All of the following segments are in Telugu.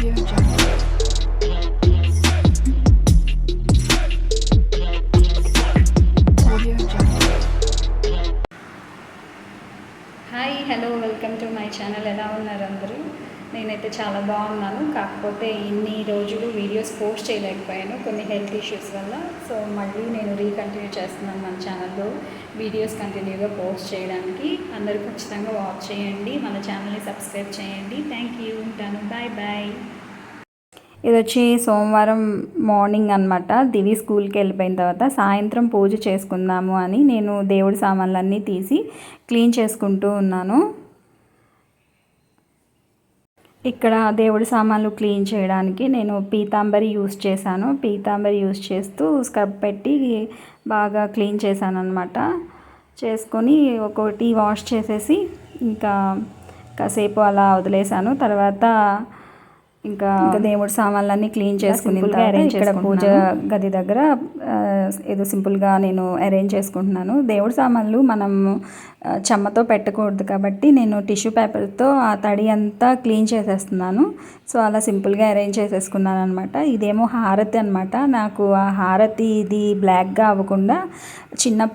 Audio Jungle. Audio Jungle. Hi hello welcome to my channel. ఎలా ఉన్నారు అందరూ? నేనైతే చాలా బాగున్నాను. కాకపోతే ఇన్ని రోజులు వీడియోస్ పోస్ట్ చేయలేకపోయాను కొన్ని హెల్త్ ఇష్యూస్ వల్ల. సో మళ్ళీ నేను రీకంటిన్యూ చేస్తున్నాను మన ఛానల్లో వీడియోస్ కంటిన్యూగా పోస్ట్ చేయడానికి. అందరూ ఖచ్చితంగా వాచ్ చేయండి, మన ఛానల్ని సబ్స్క్రైబ్ చేయండి. Thank you. ఉంటాను. Bye bye. ఇది వచ్చి సోమవారం మార్నింగ్ అనమాట. దివి స్కూల్కి వెళ్ళిపోయిన తర్వాత సాయంత్రం పూజ చేసుకుందాము అని నేను దేవుడి సామాన్లన్నీ తీసి క్లీన్ చేసుకుంటూ ఉన్నాను. ఇక్కడ దేవుడి సామాన్లు క్లీన్ చేయడానికి నేను పీతాంబరి యూస్ చేశాను. పీతాంబరి యూస్ చేస్తూ స్క్రబ్ పెట్టి బాగా క్లీన్ చేశాను అనమాట. చేసుకొని ఒక్కొక్కటి వాష్ చేసేసి ఇంకా కాసేపు అలా వదిలేసాను. తర్వాత ఇంకా దేవుడి సామాన్లన్నీ క్లీన్ చేసుకుని ఇక్కడ పూజ గది దగ్గర ఏదో సింపుల్గా నేను అరేంజ్ చేసుకుంటున్నాను. దేవుడి సామాన్లు మనం చెమ్మతో పెట్టకూడదు కాబట్టి నేను టిష్యూ పేపర్తో ఆ తడి అంతా క్లీన్ చేసేస్తున్నాను. సో అలా సింపుల్గా అరేంజ్ చేసేసుకున్నాను అనమాట. ఇదేమో హారతి అనమాట. నాకు ఆ హారతి ఇది బ్లాక్గా అవ్వకుండా చిన్న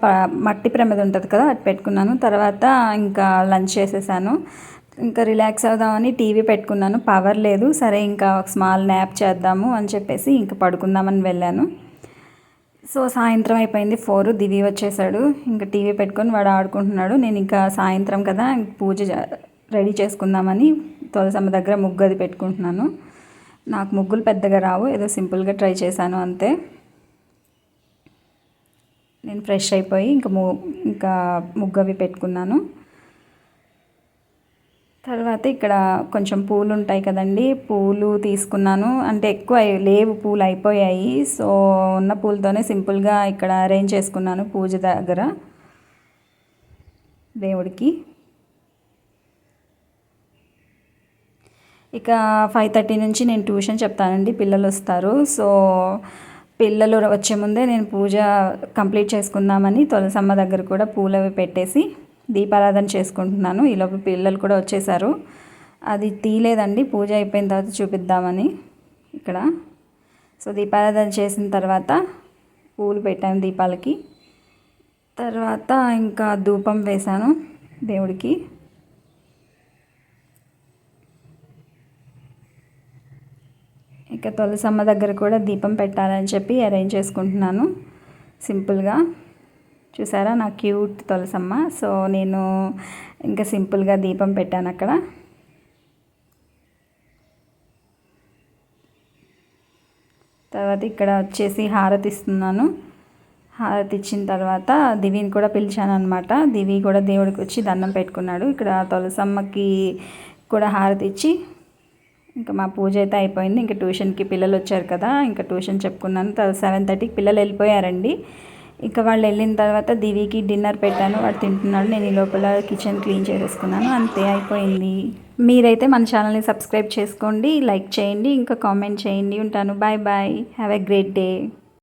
మట్టి ప్రమిద ఉంటుంది కదా, అది పెట్టుకున్నాను. తర్వాత ఇంకా లంచ్ చేసేసాను. ఇంకా రిలాక్స్ అవుదామని టీవీ పెట్టుకున్నాను. పవర్ లేదు. సరే ఇంకా ఒక స్మాల్ న్యాప్ చేద్దాము అని చెప్పేసి ఇంకా పడుకుందామని వెళ్ళాను. సో సాయంత్రం అయిపోయింది 4. దివి వచ్చేసాడు. ఇంకా టీవీ పెట్టుకొని వాడు ఆడుకుంటున్నాడు. నేను ఇంకా సాయంత్రం కదా పూజ రెడీ చేసుకుందామని తులసమ్మ దగ్గర ముగ్గు అది పెట్టుకుంటున్నాను. నాకు ముగ్గులు పెద్దగా రావు, ఏదో సింపుల్గా ట్రై చేశాను అంతే. నేను ఫ్రెష్ అయిపోయి ఇంకా ముగ్గు అవి పెట్టుకున్నాను. తర్వాత ఇక్కడ కొంచెం పూలు ఉంటాయి కదండి, పూలు తీసుకున్నాను. అంటే ఎక్కువ లేవు, పూలు అయిపోయాయి. సో ఉన్న పూలతోనే సింపుల్గా ఇక్కడ అరేంజ్ చేసుకున్నాను పూజ దగ్గర దేవుడికి. ఇక 5:30 నుంచి నేను ట్యూషన్ చెప్తానండి, పిల్లలు వస్తారు. సో పిల్లలు వచ్చే ముందే నేను పూజ కంప్లీట్ చేసుకుందామని తులసమ్మ దగ్గర కూడా పూలు అవి పెట్టేసి దీపారాధన చేసుకుంటున్నాను. ఈలోపు పిల్లలు కూడా వచ్చేసారు. అది తీయలేదండి, పూజ అయిపోయిన తర్వాత చూపిద్దామని ఇక్కడ. సో దీపారాధన చేసిన తర్వాత పూలు పెట్టాను దీపాలకి. తర్వాత ఇంకా ధూపం వేశాను దేవుడికి. ఇక తులసమ్మ దగ్గర కూడా దీపం పెట్టాలని చెప్పి అరేంజ్ చేసుకుంటున్నాను సింపుల్గా. చూసారా నా క్యూట్ తులసమ్మ. సో నేను ఇంకా సింపుల్గా దీపం పెట్టాను అక్కడ. తర్వాత ఇక్కడ వచ్చేసి హారతి ఇస్తున్నాను. హారతి ఇచ్చిన తర్వాత దివిని కూడా పిలిచాను అనమాట. దివి కూడా దేవుడికి వచ్చి దండం పెట్టుకున్నాడు. ఇక్కడ తులసమ్మకి కూడా హారతి ఇచ్చి ఇంకా మా పూజ అయితే అయిపోయింది. ఇంకా ట్యూషన్కి పిల్లలు వచ్చారు కదా, ఇంకా ట్యూషన్ చెప్పుకున్నాను. 7:30కి పిల్లలు వెళ్ళిపోయారండి. ఇంకా వాళ్ళు వెళ్ళిన తర్వాత దివికి డిన్నర్ పెట్టాను, వాడు తింటున్నాడు. నేను ఈ లోపల కిచెన్ క్లీన్ చేసేసుకున్నాను. అంతే, అయిపోయింది. మీరైతే మన ఛానల్ని సబ్స్క్రైబ్ చేసుకోండి, లైక్ చేయండి, ఇంకా కామెంట్ చేయండి. ఉంటాను. Bye bye. Have a great day.